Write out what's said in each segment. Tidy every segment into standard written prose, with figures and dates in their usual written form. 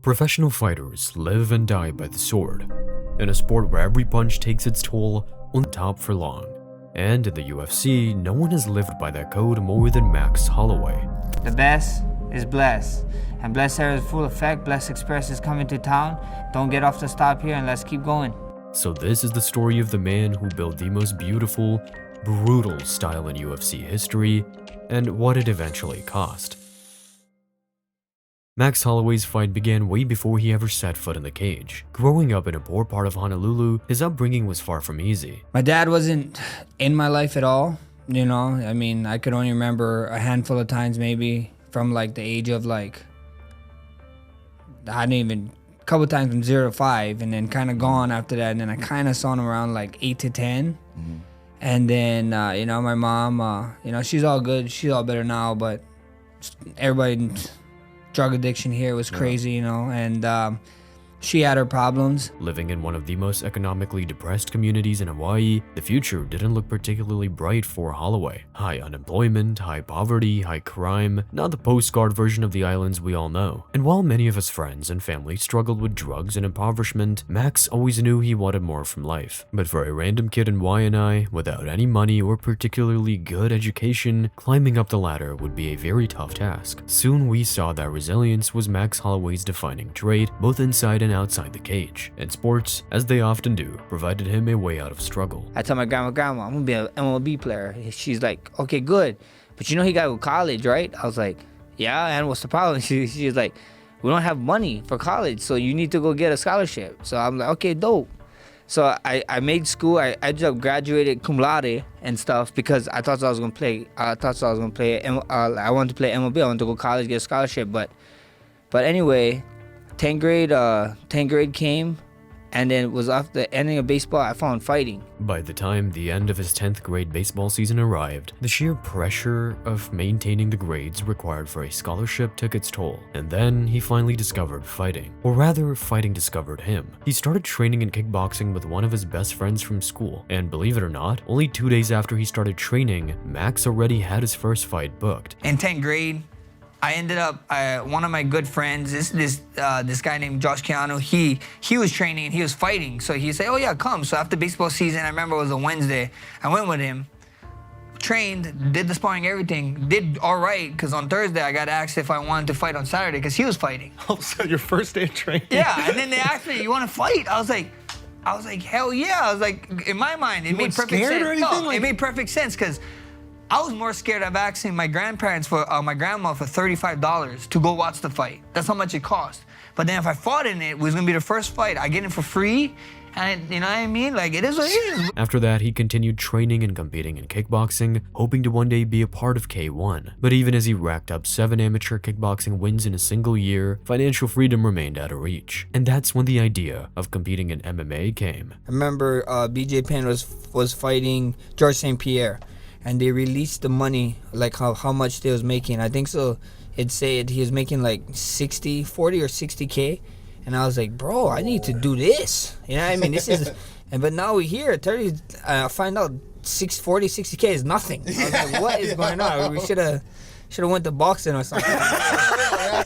Professional fighters live and die by the sword, in a sport where every punch takes its toll on the top for long. And in the UFC, no one has lived by that code more than Max Holloway. The best is blessed, and blessed there is full effect. Blessed Express is coming to town. Don't get off the stop here and let's keep going. So this is the story of the man who built the most beautiful, brutal style in UFC history, and what it eventually cost. Max Holloway's fight began way before he ever set foot in the cage. Growing up in a poor part of Honolulu, his upbringing was far from easy. My dad wasn't in my life at all, you know? I mean, I could only remember a handful of times maybe from like the age of like, a couple times from 0 to 5, and then kind of gone after that, and then I kind of saw him around like 8 to 10. Mm-hmm. And then, you know, my mom, you know, she's all good, she's all better now, but everybody... drug addiction here was crazy, you know, and she had her problems. Living in one of the most economically depressed communities in Hawaii, the future didn't look particularly bright for Holloway. High unemployment, high poverty, high crime, not the postcard version of the islands we all know. And while many of his friends and family struggled with drugs and impoverishment, Max always knew he wanted more from life. But for a random kid in Waianae, without any money or particularly good education, climbing up the ladder would be a very tough task. Soon we saw that resilience was Max Holloway's defining trait, both inside and outside the cage, and sports, as they often do, provided him a way out of struggle. I tell my grandma, I'm gonna be an MLB player. She's like, okay, good, but you know he got to go to college, right? I was like, yeah, and what's the problem? She's like, we don't have money for college, so you need to go get a scholarship. So I'm like, okay, dope. So I made school. I just graduated cum laude and stuff because I thought I was gonna play. I wanted to play MLB. I wanted to go to college, get a scholarship, but anyway. 10th grade came, and then it was after the ending of baseball, I found fighting. By the time the end of his 10th grade baseball season arrived, the sheer pressure of maintaining the grades required for a scholarship took its toll, and then he finally discovered fighting. Or rather, fighting discovered him. He started training in kickboxing with one of his best friends from school, and believe it or not, only 2 days after he started training, Max already had his first fight booked. In 10th grade, I ended up, one of my good friends, this guy named Josh Keanu, he was training, he was fighting. So he said, oh yeah, come. So after baseball season, I remember it was a Wednesday, I went with him, trained, did the sparring, everything, did all right, because on Thursday I got asked if I wanted to fight on Saturday, because he was fighting. Oh, so your first day of training? Yeah, and then they asked me, you want to fight? I was like, hell yeah. I was like, in my mind, it made perfect sense. Or anything? No, it made perfect sense, because I was more scared of asking my grandparents my grandma for $35 to go watch the fight. That's how much it cost. But then if I fought in it was gonna be the first fight. I get it for free, and you know what I mean? Like, it is what it is. After that, he continued training and competing in kickboxing, hoping to one day be a part of K1. But even as he racked up 7 amateur kickboxing wins in a single year, financial freedom remained out of reach. And that's when the idea of competing in MMA came. I remember BJ Penn was fighting George St. Pierre. And they released the money, like how much they was making. I think so. It said he was making like 40 or 60K. And I was like, bro, I need to do this. You know what I mean? This is, but now we're here. I find out 40, 60K is nothing. I was like, what is going on? We should have went to boxing or something.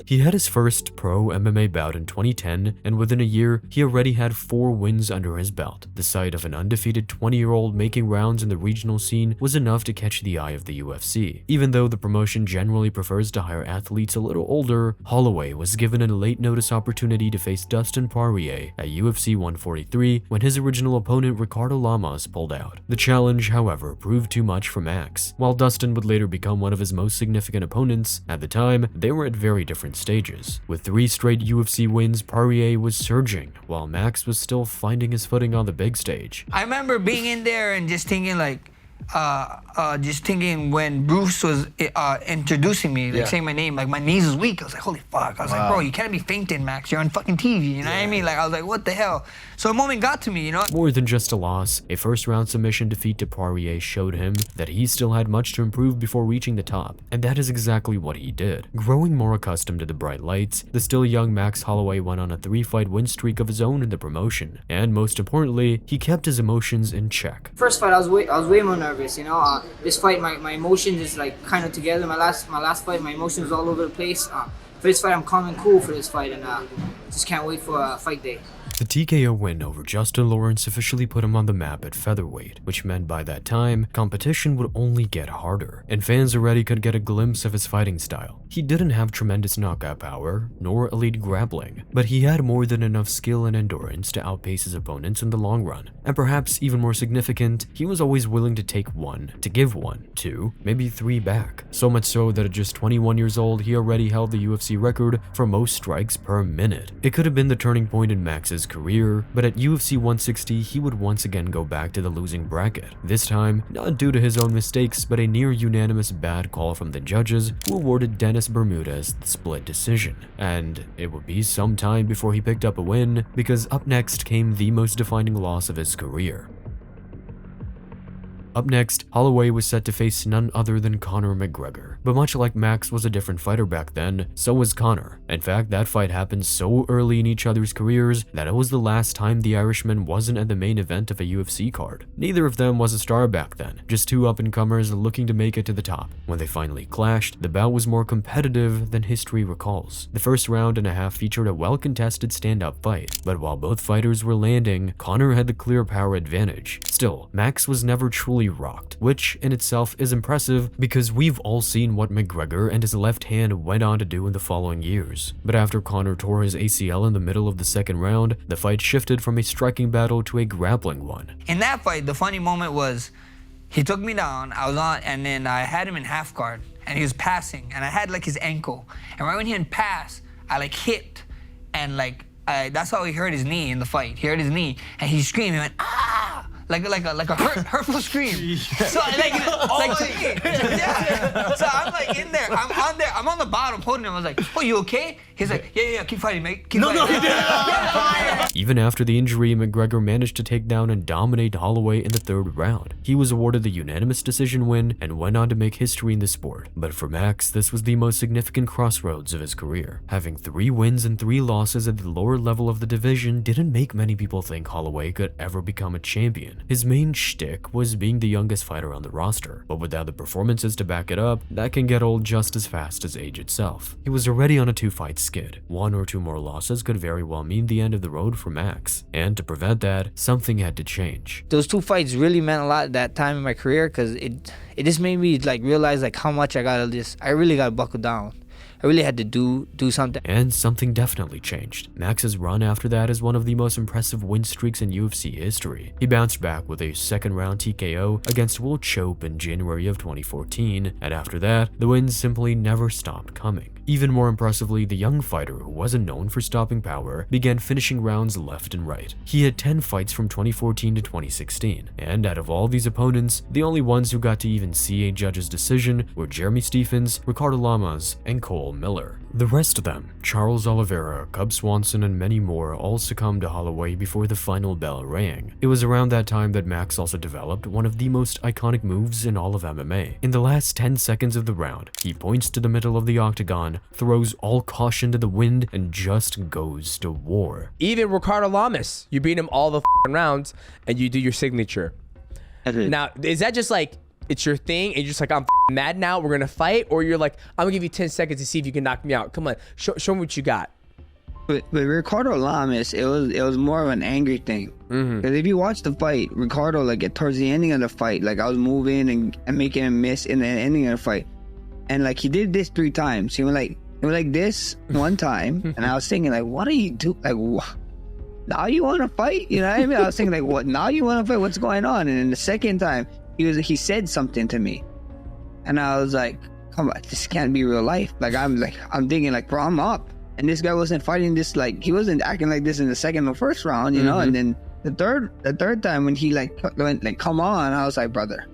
He had his first pro MMA bout in 2010, and within a year, he already had 4 wins under his belt. The sight of an undefeated 20-year-old making rounds in the regional scene was enough to catch the eye of the UFC. Even though the promotion generally prefers to hire athletes a little older, Holloway was given a late-notice opportunity to face Dustin Poirier at UFC 143 when his original opponent Ricardo Lamas pulled out. The challenge, however, proved too much for Max. While Dustin would later become one of his most significant opponents, at the time, they were at very different stages. With 3 straight UFC wins, Poirier was surging, while Max was still finding his footing on the big stage. I remember being in there and just thinking like, when Bruce was introducing me, like saying my name, like my knees was weak. I was like, holy fuck. I was like, bro, you can't be fainting, Max. You're on fucking TV, you know what I mean? Like, I was like, what the hell? So a moment got to me, you know? More than just a loss, a first-round submission defeat to Poirier showed him that he still had much to improve before reaching the top, and that is exactly what he did. Growing more accustomed to the bright lights, the still young Max Holloway went on a 3-fight win streak of his own in the promotion, and most importantly, he kept his emotions in check. First fight, I was way more nervous, you know. This fight, my emotions is like kind of together. My last fight, my emotions all over the place. for this fight, I'm calm and cool for this fight, and just can't wait for fight day. The TKO win over Justin Lawrence officially put him on the map at featherweight, which meant by that time, competition would only get harder, and fans already could get a glimpse of his fighting style. He didn't have tremendous knockout power, nor elite grappling, but he had more than enough skill and endurance to outpace his opponents in the long run. And perhaps even more significant, he was always willing to take one, to give one, two, maybe three back. So much so that at just 21 years old, he already held the UFC record for most strikes per minute. It could have been the turning point in Max's career, but at UFC 160, he would once again go back to the losing bracket. This time, not due to his own mistakes, but a near unanimous bad call from the judges who awarded Dennis Bermudez the split decision. And it would be some time before he picked up a win, because up next came the most defining loss of his career. Up next, Holloway was set to face none other than Conor McGregor. But much like Max was a different fighter back then, so was Conor. In fact, that fight happened so early in each other's careers that it was the last time the Irishman wasn't at the main event of a UFC card. Neither of them was a star back then, just two up-and-comers looking to make it to the top. When they finally clashed, the bout was more competitive than history recalls. The first round and a half featured a well-contested stand-up fight, but while both fighters were landing, Conor had the clear power advantage. Still, Max was never truly rocked, which in itself is impressive because we've all seen what McGregor and his left hand went on to do in the following years. But after Conor tore his ACL in the middle of the second round, the fight shifted from a striking battle to a grappling one. In that fight, the funny moment was he took me down, I was on, and then I had him in half guard, and he was passing, and I had like his ankle, and right when he had passed, I like hit, and like that's how he hurt his knee in the fight. He hurt his knee, and he screamed, he went, ah! Like a hurtful scream. So like to me, yeah. So I'm like in there, I'm on the bottom holding him. I was like, "Oh, you okay?" He's like, "Yeah, keep fighting, mate. Keep fighting." No, he didn't. Even after the injury, McGregor managed to take down and dominate Holloway in the third round. He was awarded the unanimous decision win and went on to make history in the sport. But for Max, this was the most significant crossroads of his career. Having 3 wins and 3 losses at the lower level of the division didn't make many people think Holloway could ever become a champion. His main shtick was being the youngest fighter on the roster, but without the performances to back it up, that can get old just as fast as age itself. He was already on a 2-fight skid. 1 or 2 more losses could very well mean the end of the road for Max, and to prevent that, something had to change. Those 2 fights really meant a lot at that time in my career because it just made me like realize like how much I really gotta buckle down. I really had to do something. And something definitely changed. Max's run after that is one of the most impressive win streaks in UFC history. He bounced back with a second-round TKO against Will Chope in January of 2014, and after that, the wins simply never stopped coming. Even more impressively, the young fighter, who wasn't known for stopping power, began finishing rounds left and right. He had 10 fights from 2014 to 2016, and out of all these opponents, the only ones who got to even see a judge's decision were Jeremy Stephens, Ricardo Lamas, and Cole Miller. The rest of them, Charles Oliveira, Cub Swanson, and many more, all succumbed to Holloway before the final bell rang. It was around that time that Max also developed one of the most iconic moves in all of MMA. In the last 10 seconds of the round, he points to the middle of the octagon, throws all caution to the wind, and just goes to war. Even Ricardo Lamas, you beat him all the rounds, and you do your signature. Now, is that just like, it's your thing, and you're just like, I'm mad now, we're gonna fight? Or you're like, I'm gonna give you 10 seconds to see if you can knock me out. Come on, show me what you got. With Ricardo Lamas, it was more of an angry thing. Because if you watch the fight, Ricardo, like towards the ending of the fight, like I was moving and making him miss in the ending of the fight. And like he did this 3 times. He went like this one time, and I was thinking like, what are you doing? Like, now you want to fight? You know what I mean? I was thinking like, what? Now you want to fight? What's going on? And then the second time, he said something to me, and I was like, come on, this can't be real life. I'm thinking like, bro, I'm up, and this guy wasn't fighting this, like he wasn't acting like this in the second or first round, you know. And then the third time when he went like, come on, I was like, brother,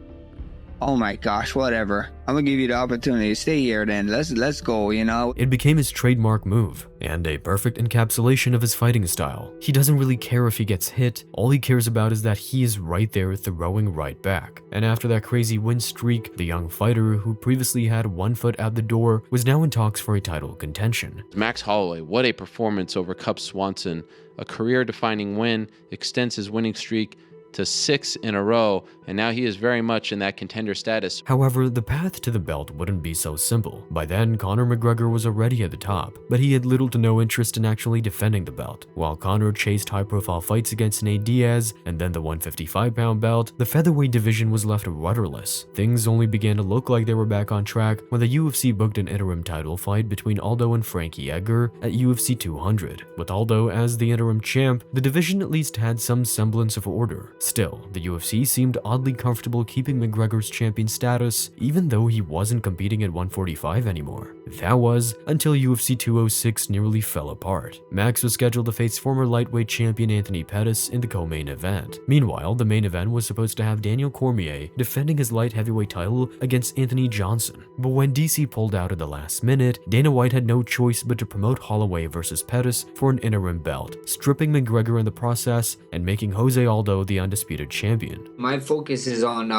oh my gosh, whatever. I'm gonna give you the opportunity to stay here then. Let's go, you know? It became his trademark move, and a perfect encapsulation of his fighting style. He doesn't really care if he gets hit, all he cares about is that he is right there throwing right back. And after that crazy win streak, the young fighter, who previously had 1 foot out the door, was now in talks for a title contention. Max Holloway, what a performance over Cub Swanson. A career-defining win, extends his winning streak to 6 in a row, and now he is very much in that contender status. However, the path to the belt wouldn't be so simple. By then, Conor McGregor was already at the top, but he had little to no interest in actually defending the belt. While Conor chased high-profile fights against Nate Diaz and then the 155-pound belt, the featherweight division was left rudderless. Things only began to look like they were back on track when the UFC booked an interim title fight between Aldo and Frankie Edgar at UFC 200. With Aldo as the interim champ, the division at least had some semblance of order. Still, the UFC seemed oddly comfortable keeping McGregor's champion status, even though he wasn't competing at 145 anymore. That was until UFC 206 nearly fell apart. Max was scheduled to face former lightweight champion Anthony Pettis in the co-main event. Meanwhile, the main event was supposed to have Daniel Cormier defending his light heavyweight title against Anthony Johnson. But when DC pulled out at the last minute, Dana White had no choice but to promote Holloway versus Pettis for an interim belt, stripping McGregor in the process and making Jose Aldo the undisputed champion. My focus is on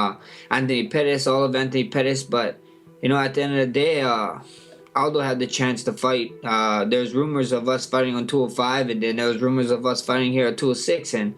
Anthony Pettis, all of Anthony Pettis, but at the end of the day, Aldo had the chance to fight. There's rumors of us fighting on 205, and then there was rumors of us fighting here at 206, and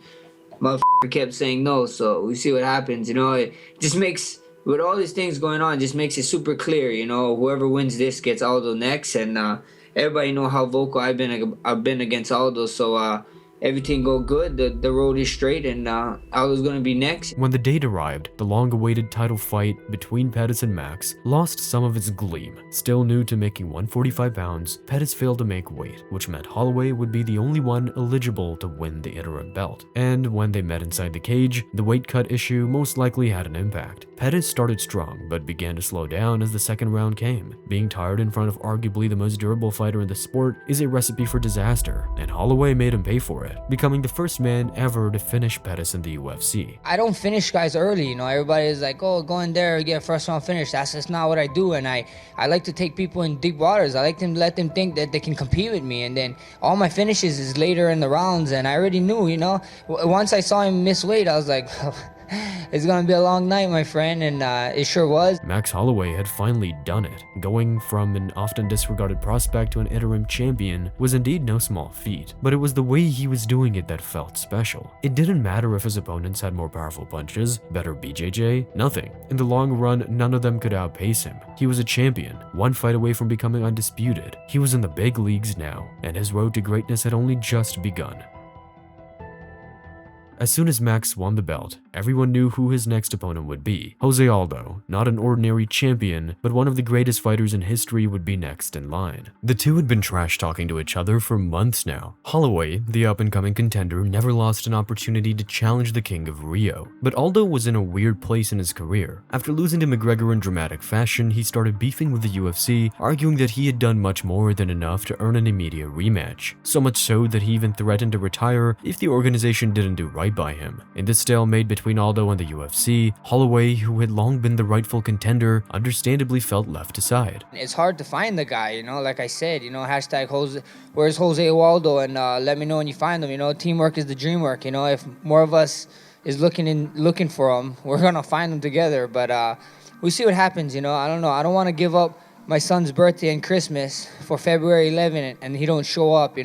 motherfucker kept saying no, so we see what happens. It just makes, with all these things going on, just makes it super clear, whoever wins this gets Aldo next, and everybody know how vocal I've been against Aldo, so everything go good, the road is straight, and Aldo's gonna be next. When the date arrived, the long-awaited title fight between Pettis and Max lost some of its gleam. Still new to making 145 pounds, Pettis failed to make weight, which meant Holloway would be the only one eligible to win the interim belt. And when they met inside the cage, the weight cut issue most likely had an impact. Pettis started strong, but began to slow down as the second round came. Being tired in front of arguably the most durable fighter in the sport is a recipe for disaster, and Holloway made him pay for it, becoming the first man ever to finish Pettis in the UFC. I don't finish guys early, everybody is like, oh, go in there, get a first round finish. That's just not what I do, and I like to take people in deep waters. I like to let them think that they can compete with me, and then all my finishes is later in the rounds, and I already knew, once I saw him miss weight, I was like, it's gonna be a long night, my friend, and it sure was. Max Holloway had finally done it. Going from an often disregarded prospect to an interim champion was indeed no small feat, but it was the way he was doing it that felt special. It didn't matter if his opponents had more powerful punches, better BJJ, nothing. In the long run, none of them could outpace him. He was a champion, one fight away from becoming undisputed. He was in the big leagues now, and his road to greatness had only just begun. As soon as Max won the belt, everyone knew who his next opponent would be. Jose Aldo, not an ordinary champion, but one of the greatest fighters in history, would be next in line. The two had been trash-talking to each other for months now. Holloway, the up-and-coming contender, never lost an opportunity to challenge the King of Rio. But Aldo was in a weird place in his career. After losing to McGregor in dramatic fashion, he started beefing with the UFC, arguing that he had done much more than enough to earn an immediate rematch. So much so that he even threatened to retire if the organization didn't do right by him. In this stalemate between Aldo and the UFC, Holloway, who had long been the rightful contender, understandably felt left aside. It's hard to find the guy, like I said, hashtag Jose, where's Jose Waldo, and let me know when you find him, teamwork is the dream work, if more of us is looking for him, we're gonna find him together, but we see what happens, I don't know, I don't want to give up my son's birthday and Christmas for February 11th and he don't show up,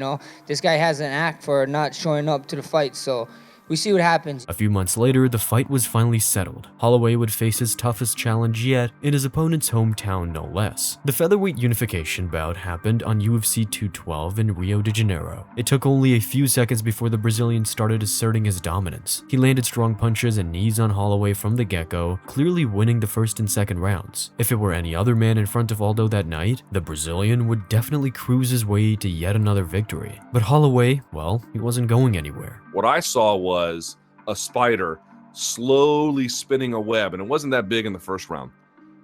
this guy has an act for not showing up to the fight, so we see what happens. A few months later, the fight was finally settled. Holloway would face his toughest challenge yet in his opponent's hometown, no less. The featherweight unification bout happened on UFC 212 in Rio de Janeiro. It took only a few seconds before the Brazilian started asserting his dominance. He landed strong punches and knees on Holloway from the get-go, clearly winning the first and second rounds. If it were any other man in front of Aldo that night, the Brazilian would definitely cruise his way to yet another victory. But Holloway, well, he wasn't going anywhere. What I saw was a spider slowly spinning a web, and it wasn't that big in the first round.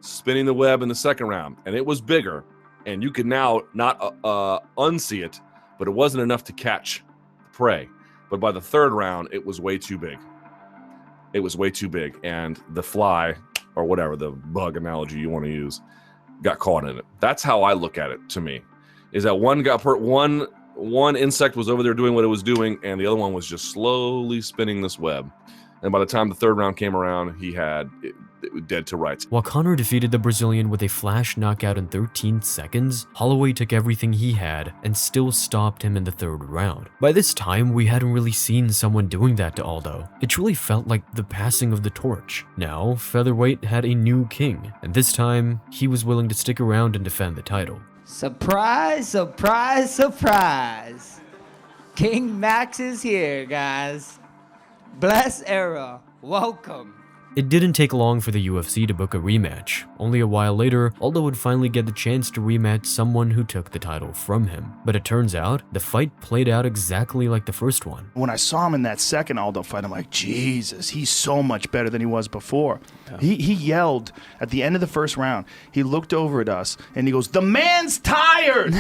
Spinning the web in the second round, and it was bigger, and you could now not unsee it, but it wasn't enough to catch the prey. But by the third round, it was way too big. It was way too big, and the fly, or whatever, the bug analogy you want to use, got caught in it. That's how I look at it, to me, is that one insect was over there doing what it was doing, and the other one was just slowly spinning this web. And by the time the third round came around, he had it was dead to rights. While Conor defeated the Brazilian with a flash knockout in 13 seconds, Holloway took everything he had and still stopped him in the third round. By this time, we hadn't really seen someone doing that to Aldo. It truly felt like the passing of the torch. Now, featherweight had a new king, and this time, he was willing to stick around and defend the title. Surprise, surprise, surprise. King Max is here, guys. Bless era. Welcome. It didn't take long for the UFC to book a rematch. Only a while later, Aldo would finally get the chance to rematch someone who took the title from him. But it turns out, the fight played out exactly like the first one. When I saw him in that second Aldo fight, I'm like, Jesus, he's so much better than he was before. Yeah. He yelled at the end of the first round. He looked over at us and he goes, "The man's tired!"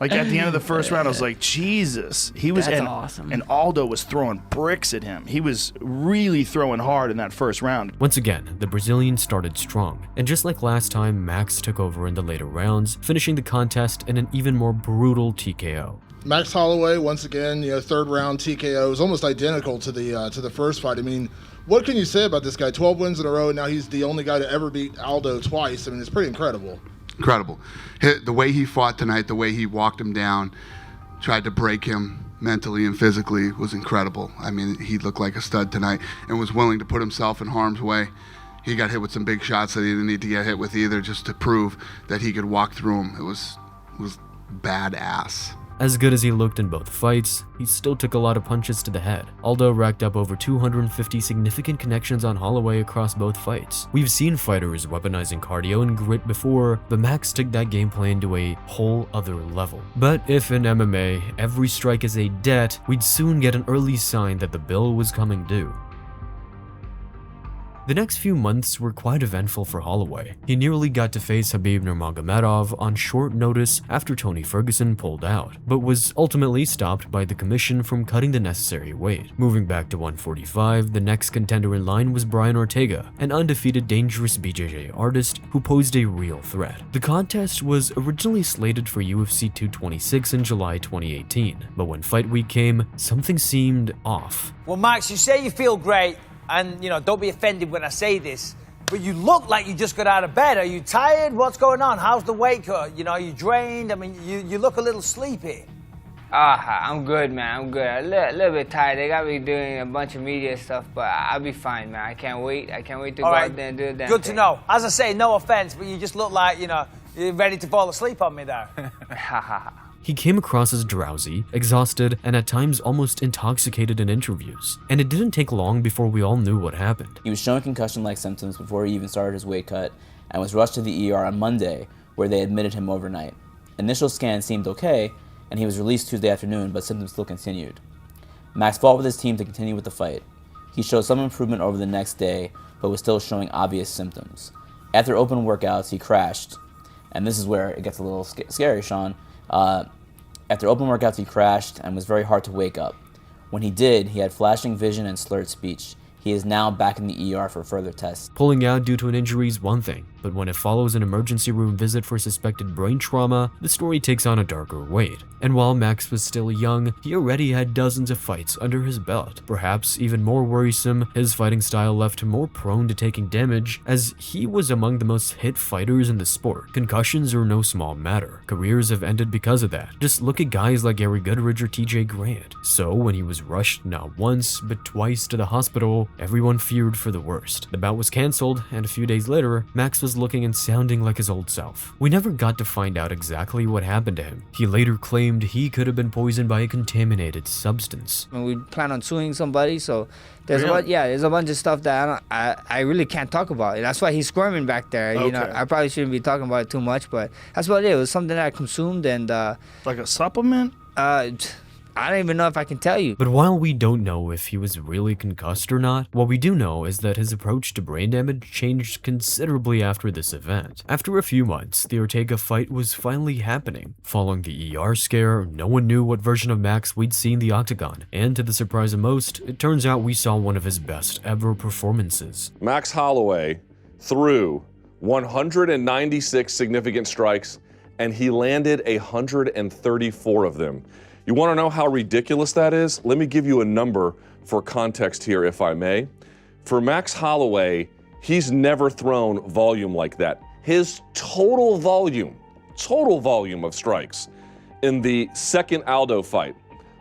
Like at the end of the first round, I was like, Jesus. That's awesome. And Aldo was throwing bricks at him. He was really throwing hard in that first round. Once again, the Brazilian started strong. And just like last time, Max took over in the later rounds, finishing the contest in an even more brutal TKO. Max Holloway, once again, third round TKO is almost identical to the first fight. I mean, what can you say about this guy? 12 wins in a row, and now he's the only guy to ever beat Aldo twice. I mean, it's pretty incredible. Incredible. The way he fought tonight, the way he walked him down, tried to break him mentally and physically was incredible. I mean, he looked like a stud tonight and was willing to put himself in harm's way. He got hit with some big shots that he didn't need to get hit with either, just to prove that he could walk through them. It was badass. As good as he looked in both fights, he still took a lot of punches to the head. Aldo racked up over 250 significant connections on Holloway across both fights. We've seen fighters weaponizing cardio and grit before, but Max took that game plan to a whole other level. But if in MMA, every strike is a debt, we'd soon get an early sign that the bill was coming due. The next few months were quite eventful for Holloway. He nearly got to face Khabib Nurmagomedov on short notice after Tony Ferguson pulled out, but was ultimately stopped by the commission from cutting the necessary weight. Moving back to 145, the next contender in line was Brian Ortega, an undefeated dangerous BJJ artist who posed a real threat. The contest was originally slated for UFC 226 in July 2018, but when fight week came, something seemed off. Well, Max, you say you feel great. And, don't be offended when I say this, but you look like you just got out of bed. Are you tired? What's going on? How's the weight cut? Are you drained? I mean, you look a little sleepy. I'm good, man. I'm good. A little bit tired. They got me doing a bunch of media stuff, but I'll be fine, man. I can't wait. I can't wait to go out there and do that. Good to know. As I say, no offense, but you just look like, you're ready to fall asleep on me there. He came across as drowsy, exhausted, and at times almost intoxicated in interviews. And it didn't take long before we all knew what happened. He was showing concussion-like symptoms before he even started his weight cut and was rushed to the ER on Monday, where they admitted him overnight. Initial scans seemed okay, and he was released Tuesday afternoon, but symptoms still continued. Max fought with his team to continue with the fight. He showed some improvement over the next day, but was still showing obvious symptoms. After open workouts, he crashed, and this is where it gets a little scary, Sean. After open workouts, he crashed and was very hard to wake up. When he did, he had flashing vision and slurred speech. He is now back in the ER for further tests. Pulling out due to an injury is one thing, but when it follows an emergency room visit for suspected brain trauma, the story takes on a darker weight. And while Max was still young, he already had dozens of fights under his belt. Perhaps even more worrisome, his fighting style left him more prone to taking damage, as he was among the most hit fighters in the sport. Concussions are no small matter. Careers have ended because of that. Just look at guys like Gary Goodridge or TJ Grant. So when he was rushed not once, but twice to the hospital, everyone feared for the worst. The bout was cancelled, and a few days later, Max was looking and sounding like his old self. We never got to find out exactly what happened to him. He later claimed he could have been poisoned by a contaminated substance. And we plan on suing somebody, so there's a bunch of stuff that I really can't talk about. That's why he's squirming back there. Okay. I probably shouldn't be talking about it too much, but that's what it is. It was something that I consumed, and like a supplement? I don't even know if I can tell you. But while we don't know if he was really concussed or not, what we do know is that his approach to brain damage changed considerably after this event. After a few months, the Ortega fight was finally happening. Following the ER scare, no one knew what version of Max we'd see in the octagon. And to the surprise of most, it turns out we saw one of his best ever performances. Max Holloway threw 196 significant strikes, and he landed 134 of them. You want to know how ridiculous that is? Let me give you a number for context here, if I may. For Max Holloway, he's never thrown volume like that. His total volume of strikes in the second Aldo fight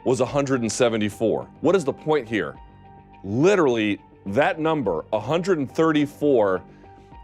was 174. What is the point here? Literally, that number, 134,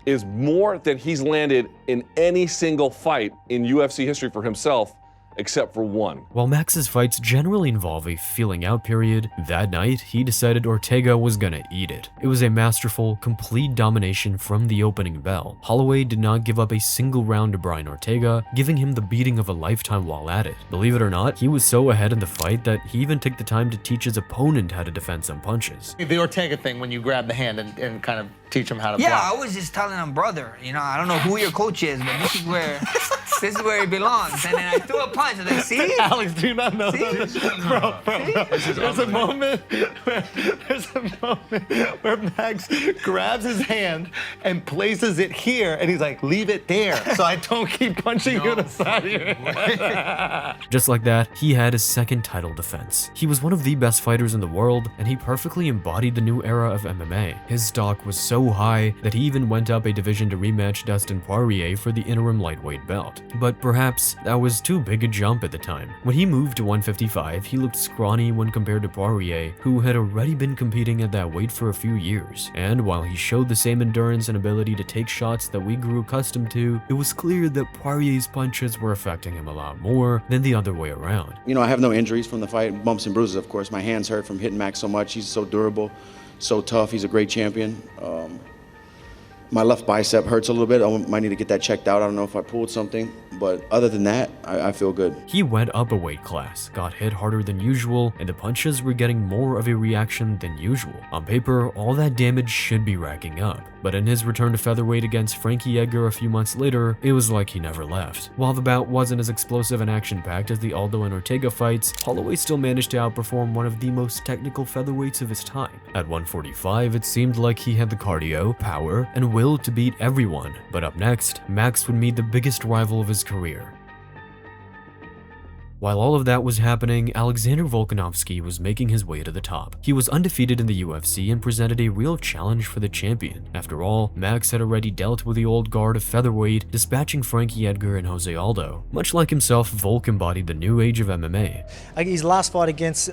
is more than he's landed in any single fight in UFC history for himself, except for one. While Max's fights generally involve a feeling out period, that night he decided Ortega was gonna eat it. It was a masterful, complete domination from the opening bell. Holloway did not give up a single round to Brian Ortega, giving him the beating of a lifetime while at it. Believe it or not, he was so ahead in the fight that he even took the time to teach his opponent how to defend some punches. The Ortega thing, when you grab the hand and kind of teach him how to block. Yeah, I was just telling him, brother, you know, I don't know who your coach is, but this is where he belongs. And then I threw a punch. I was like, see? Alex, do you not know that? Bro. There's a moment where Max grabs his hand and places it here, and he's like, leave it there, so I don't keep punching you in the side of your head. Just like that, he had his second title defense. He was one of the best fighters in the world, and he perfectly embodied the new era of MMA. His stock was so high that he even went up a division to rematch Dustin Poirier for the interim lightweight belt. But perhaps that was too big a jump at the time. When he moved to 155, he looked scrawny when compared to Poirier, who had already been competing at that weight for a few years. And while he showed the same endurance and ability to take shots that we grew accustomed to, it was clear that Poirier's punches were affecting him a lot more than the other way around. You know, I have no injuries from the fight, bumps and bruises, of course. My hands hurt from hitting Max so much. He's so durable, so tough. He's a great champion. My left bicep hurts a little bit. I might need to get that checked out. I don't know if I pulled something, but other than that, I feel good. He went up a weight class, got hit harder than usual, and the punches were getting more of a reaction than usual. On paper, all that damage should be racking up, but in his return to featherweight against Frankie Edgar a few months later, it was like he never left. While the bout wasn't as explosive and action-packed as the Aldo and Ortega fights, Holloway still managed to outperform one of the most technical featherweights of his time. At 145, it seemed like he had the cardio, power, and will to beat everyone, but up next, Max would meet the biggest rival of his career. While all of that was happening, Alexander Volkanovski was making his way to the top. He was undefeated in the UFC and presented a real challenge for the champion. After all, Max had already dealt with the old guard of featherweight, dispatching Frankie Edgar and Jose Aldo. Much like himself, Volk embodied the new age of MMA. His last fight against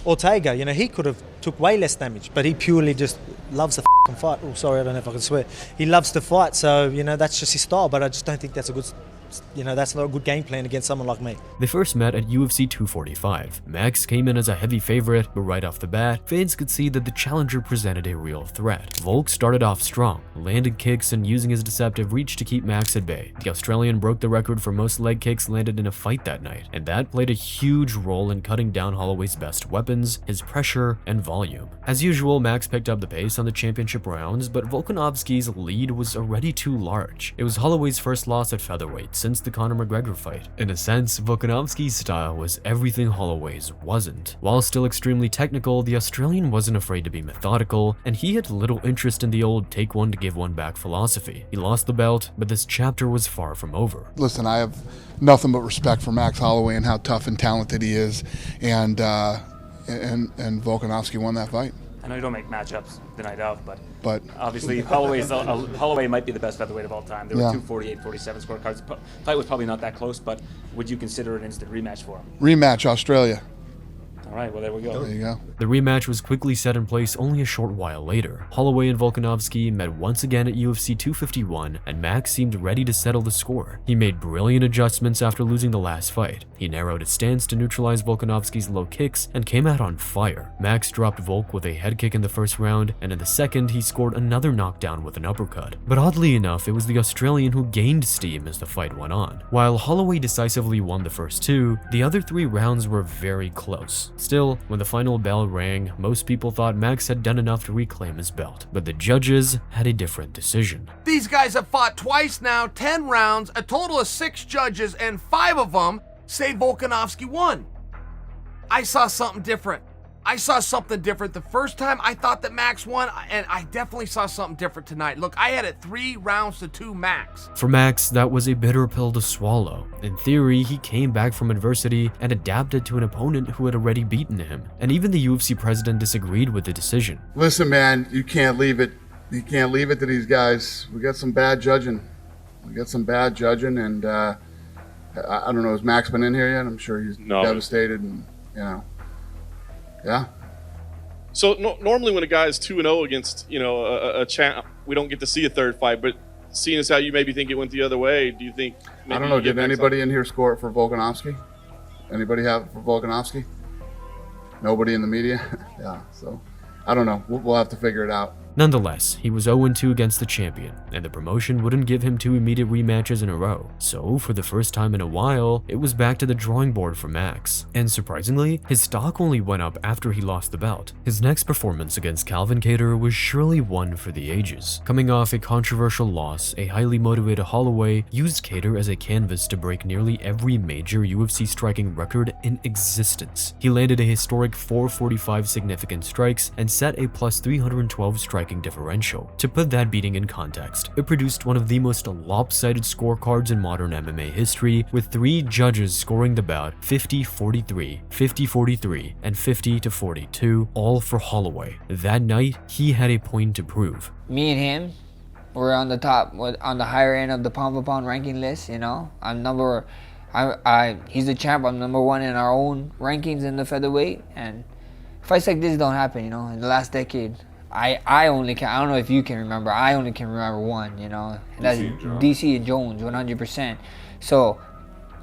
Ortega, you know, he could have took way less damage, but he purely just loves the fight. Oh, sorry, I don't know if I can swear. He loves to fight, so, you know, that's just his style, but I just don't think that's a good, you know, that's not a good game plan against someone like me. They first met at UFC 245. Max came in as a heavy favorite, but right off the bat, fans could see that the challenger presented a real threat. Volk started off strong, landed kicks and using his deceptive reach to keep Max at bay. The Australian broke the record for most leg kicks landed in a fight that night, and that played a huge role in cutting down Holloway's best weapons, his pressure and volume. As usual, Max picked up the pace on the championship rounds, but Volkanovski's lead was already too large. It was Holloway's first loss at featherweight since the Conor McGregor fight. In a sense, Volkanovski's style was everything Holloway's wasn't. While still extremely technical, the Australian wasn't afraid to be methodical, and he had little interest in the old take one to give one back philosophy. He lost the belt, but this chapter was far from over. Listen, I have nothing but respect for Max Holloway and how tough and talented he is, and Volkanovski won that fight. I know you don't make matchups the night of, but obviously Holloway might be the best featherweight of all time. There were 248-47 scorecards. The fight was probably not that close, but would you consider an instant rematch for him? Rematch, Australia. All right, well, there we go. There you go. The rematch was quickly set in place only a short while later. Holloway and Volkanovski met once again at UFC 251, and Max seemed ready to settle the score. He made brilliant adjustments after losing the last fight. He narrowed his stance to neutralize Volkanovski's low kicks and came out on fire. Max dropped Volk with a head kick in the first round, and in the second, he scored another knockdown with an uppercut. But oddly enough, it was the Australian who gained steam as the fight went on. While Holloway decisively won the first two, the other 3 rounds were very close. Still, when the final bell rang, most people thought Max had done enough to reclaim his belt, but the judges had a different decision. These guys have fought twice now, 10 rounds, a total of 6 judges, and 5 of them say Volkanovski won. I saw something different. I saw something different. The first time I thought that Max won, and I definitely saw something different tonight. Look, I had it 3 rounds to 2 Max. For Max, that was a bitter pill to swallow. In theory, he came back from adversity and adapted to an opponent who had already beaten him. And even the UFC president disagreed with the decision. Listen, man, you can't leave it. You can't leave it to these guys. We got some bad judging. And I don't know, has Max been in here yet? I'm sure he's devastated and, yeah. So normally when a guy is 2-0 against, a champ, we don't get to see a third fight. But seeing as how you maybe think it went the other way, do you think? I don't know. Did anybody in here score it for Volkanovski? Anybody have it for Volkanovski? Nobody in the media? Yeah. So I don't know. We'll have to figure it out. Nonetheless, he was 0-2 against the champion, and the promotion wouldn't give him 2 immediate rematches in a row. So, for the first time in a while, it was back to the drawing board for Max. And surprisingly, his stock only went up after he lost the belt. His next performance against Calvin Kattar was surely one for the ages. Coming off a controversial loss, a highly motivated Holloway used Kattar as a canvas to break nearly every major UFC striking record in existence. He landed a historic 445 significant strikes and set a plus 312 striking differential. To put that beating in context, it produced one of the most lopsided scorecards in modern MMA history, with 3 judges scoring the bout 50-43, 50-43, and 50-42, all for Holloway. That night, he had a point to prove. Me and him, we're on the top, on the higher end of the pound for pound ranking list. He's the champ. I'm number 1 in our own rankings in the featherweight, and fights like this don't happen. In the last decade. I only can, I don't know if you can remember, I only can remember one, and that's DC and Jones, 100%. So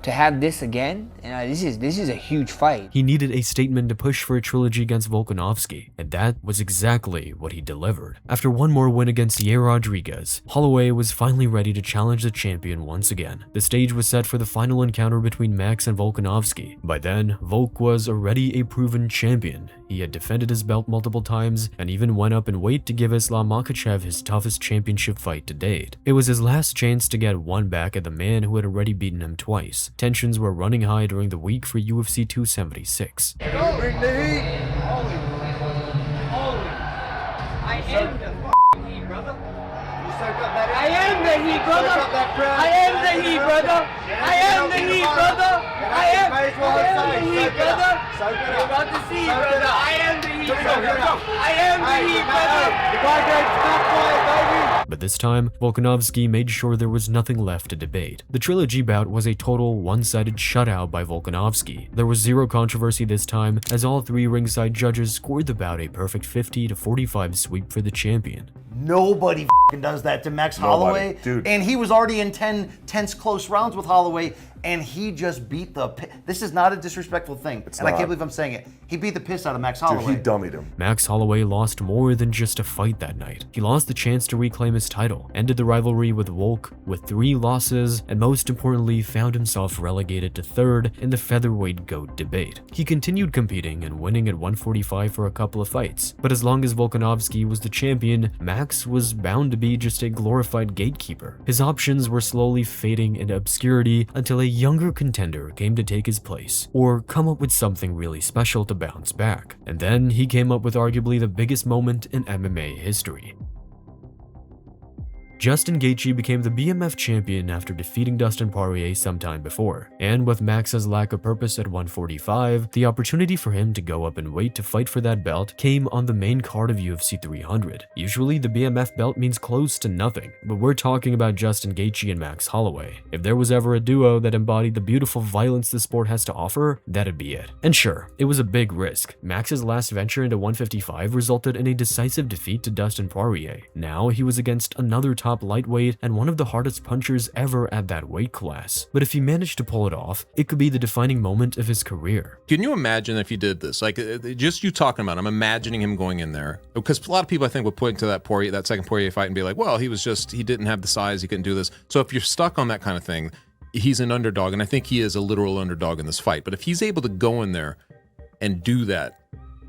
to have this again, this is a huge fight. He needed a statement to push for a trilogy against Volkanovski, and that was exactly what he delivered. After one more win against Yair Rodriguez, Holloway was finally ready to challenge the champion once again. The stage was set for the final encounter between Max and Volkanovski. By then, Volk was already a proven champion. He had defended his belt multiple times and even went up in weight to give Islam Makhachev his toughest championship fight to date. It was his last chance to get one back at the man who had already beaten him twice. Tensions were running high during the week for UFC 276. Bring the heat! I am the heat, brother. I am the heat, brother. I am the heat, brother. I am the heat, brother. I am the heat, brother. You're about to see, brother. I am the heat, brother. I am the heat, brother. But this time, Volkanovski made sure there was nothing left to debate. The trilogy bout was a total one-sided shutout by Volkanovski. There was zero controversy this time, as all 3 ringside judges scored the bout a perfect 50-45 sweep for the champion. Nobody does that to Max Holloway. Dude. And he was already in 10 tense close rounds with Holloway, and he just beat the this is not a disrespectful thing. I can't believe I'm saying it. He beat the piss out of Max Holloway. Dude, he dummied him. Max Holloway lost more than just a fight that night. He lost the chance to reclaim his title, ended the rivalry with Volk with 3 losses, and most importantly, found himself relegated to 3rd in the featherweight GOAT debate. He continued competing and winning at 145 for a couple of fights, but as long as Volkanovski was the champion, Max was bound to be just a glorified gatekeeper. His options were slowly fading into obscurity until a younger contender came to take his place, or come up with something really special to bounce back. And then he came up with arguably the biggest moment in MMA history. Justin Gaethje became the BMF champion after defeating Dustin Poirier sometime before, and with Max's lack of purpose at 145, the opportunity for him to go up in weight to fight for that belt came on the main card of UFC 300. Usually, the BMF belt means close to nothing, but we're talking about Justin Gaethje and Max Holloway. If there was ever a duo that embodied the beautiful violence the sport has to offer, that'd be it. And sure, it was a big risk. Max's last venture into 155 resulted in a decisive defeat to Dustin Poirier. Now he was against another top lightweight and one of the hardest punchers ever at that weight class. But if he managed to pull it off, it could be the defining moment of his career. Can you imagine if he did this? Like, just you talking about it, I'm imagining him going in there. Because a lot of people, I think, would point to that second Poirier fight and be like, well, he didn't have the size, he couldn't do this. So if you're stuck on that kind of thing, he's an underdog, and I think he is a literal underdog in this fight. But if he's able to go in there and do that,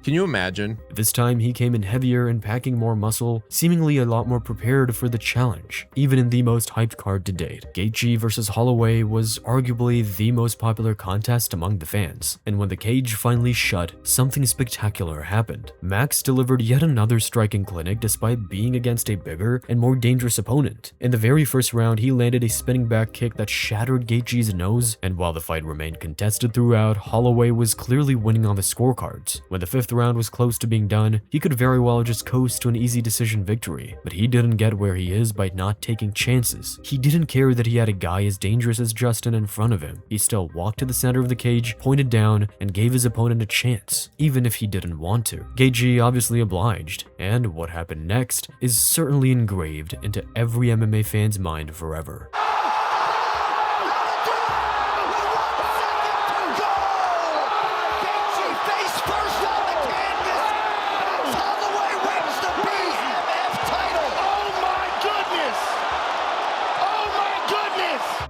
Can you imagine? This time he came in heavier and packing more muscle, seemingly a lot more prepared for the challenge. Even in the most hyped card to date, Gaethje versus Holloway was arguably the most popular contest among the fans. And when the cage finally shut, something spectacular happened. Max delivered yet another striking clinic despite being against a bigger and more dangerous opponent. In the very first round, he landed a spinning back kick that shattered Gaethje's nose, and while the fight remained contested throughout, Holloway was clearly winning on the scorecards. When the fifth round was close to being done, he could very well just coast to an easy decision victory, but he didn't get where he is by not taking chances. He didn't care that he had a guy as dangerous as Justin in front of him. He still walked to the center of the cage, pointed down, and gave his opponent a chance, even if he didn't want to. Gaethje obviously obliged, and what happened next is certainly engraved into every MMA fan's mind forever.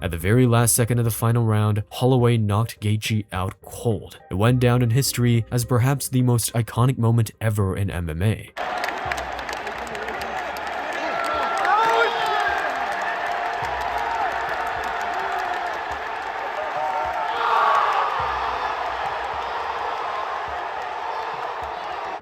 At the very last second of the final round, Holloway knocked Gaethje out cold. It went down in history as perhaps the most iconic moment ever in MMA.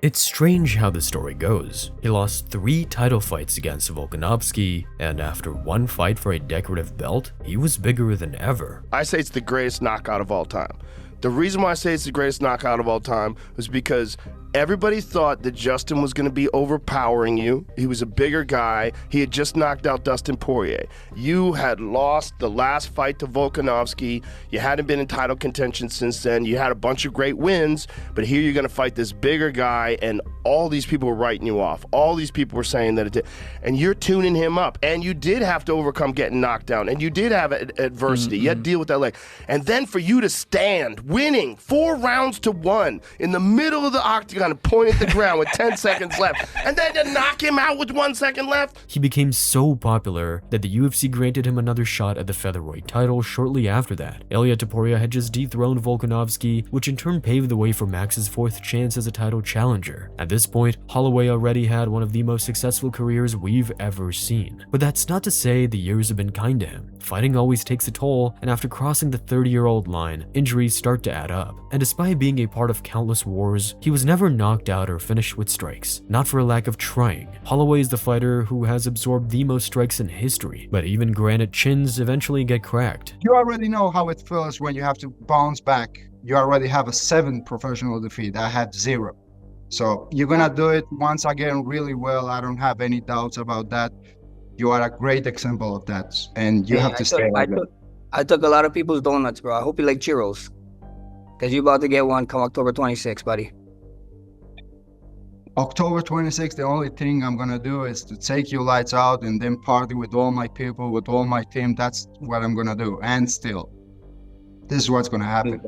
It's strange how the story goes. He lost 3 title fights against Volkanovski, and after one fight for a decorative belt, he was bigger than ever. I say it's the greatest knockout of all time. The reason why I say it's the greatest knockout of all time was because everybody thought that Justin was going to be overpowering you. He was a bigger guy. He had just knocked out Dustin Poirier. You had lost the last fight to Volkanovski. You hadn't been in title contention since then. You had a bunch of great wins, but here you're going to fight this bigger guy, and all these people were writing you off. All these people were saying that it did. And you're tuning him up. And you did have to overcome getting knocked down. And you did have adversity. You had to deal with that leg. And then for you to stand, winning 4 rounds to 1 in the middle of the octagon, and point at the ground with 10 seconds left, and then to knock him out with 1 second left. He became so popular that the UFC granted him another shot at the featherweight title shortly after that. Ilia Topuria had just dethroned Volkanovski, which in turn paved the way for Max's 4th chance as a title challenger. At this point, Holloway already had one of the most successful careers we've ever seen. But that's not to say the years have been kind to him. Fighting always takes a toll, and after crossing the 30-year-old line, injuries start to add up. And despite being a part of countless wars, he was never knocked out or finished with strikes, not for a lack of trying. Holloway is the fighter who has absorbed the most strikes in history, but even granite chins eventually get cracked. You already know how it feels when you have to bounce back. You already have a 7 professional defeat. I had 0. So you're gonna do it once again really well. I don't have any doubts about that. You are a great example of that, and you have to stay like that. I took a lot of people's donuts, bro. I hope you like churros, because you're about to get one come October 26th, buddy. October 26th, the only thing I'm gonna do is to take you lights out and then party with all my people, with all my team. That's what I'm gonna do. And still, this is what's gonna happen.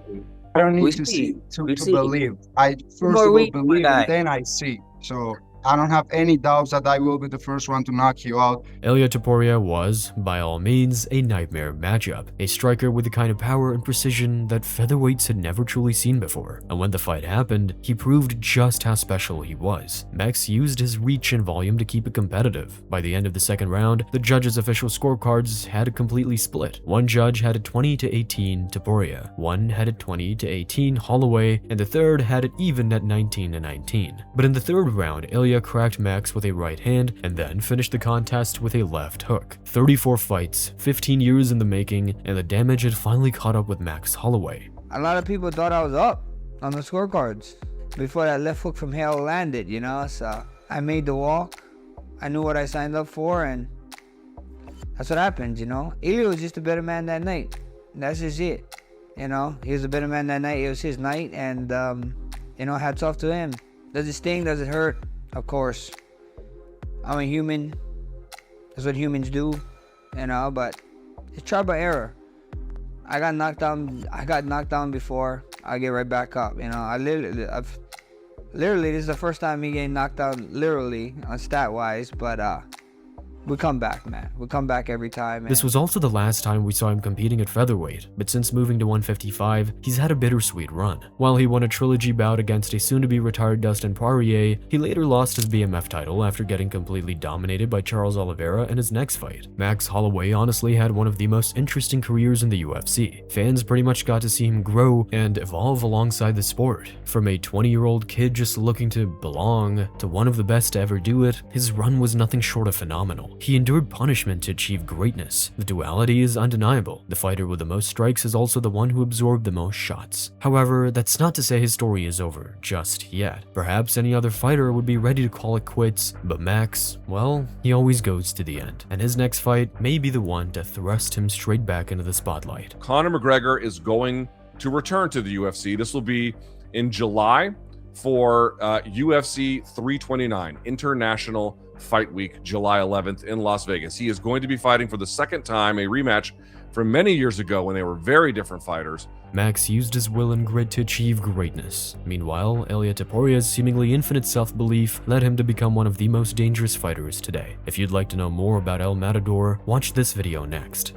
I don't need to believe. I first of all believe and then I see. So I don't have any doubts that I will be the first one to knock you out. Ilia Topuria was, by all means, a nightmare matchup. A striker with the kind of power and precision that featherweights had never truly seen before. And when the fight happened, he proved just how special he was. Max used his reach and volume to keep it competitive. By the end of the second round, the judges' official scorecards had completely split. One judge had it 20-18 Topuria, one had it 20-18 Holloway, and the third had it even at 19-19. But in the third round, Ilia cracked Max with a right hand and then finished the contest with a left hook. 34 fights, 15 years in the making, and the damage had finally caught up with Max Holloway. A lot of people thought I was up on the scorecards before that left hook from hell landed, you know? So I made the walk. I knew what I signed up for, and that's what happened, you know? Ilia was just a better man that night. That's just it, you know? He was a better man that night. It was his night, and, you know, hats off to him. Does it sting? Does it hurt? Of course. I'm a human. That's what humans do, you know, but it's trial by error. I got knocked down before. I get right back up, you know. I've literally, this is the first time me getting knocked out literally on stat wise, but We come back, man. We come back every time, man. This was also the last time we saw him competing at featherweight, but since moving to 155, he's had a bittersweet run. While he won a trilogy bout against a soon-to-be retired Dustin Poirier, he later lost his BMF title after getting completely dominated by Charles Oliveira in his next fight. Max Holloway honestly had one of the most interesting careers in the UFC. Fans pretty much got to see him grow and evolve alongside the sport. From a 20-year-old kid just looking to belong to one of the best to ever do it, his run was nothing short of phenomenal. He endured punishment to achieve greatness. The duality is undeniable. The fighter with the most strikes is also the one who absorbed the most shots. However, that's not to say his story is over just yet. Perhaps any other fighter would be ready to call it quits, but Max, well, he always goes to the end. And his next fight may be the one to thrust him straight back into the spotlight. Conor McGregor is going to return to the UFC. This will be in July for UFC 329, International Fight Week, July 11th in Las Vegas. He is going to be fighting for the second time, a rematch from many years ago when they were very different fighters. Max used his will and grit to achieve greatness. Meanwhile, Ilia Toporia's seemingly infinite self-belief led him to become one of the most dangerous fighters today. If you'd like to know more about El Matador, watch this video next.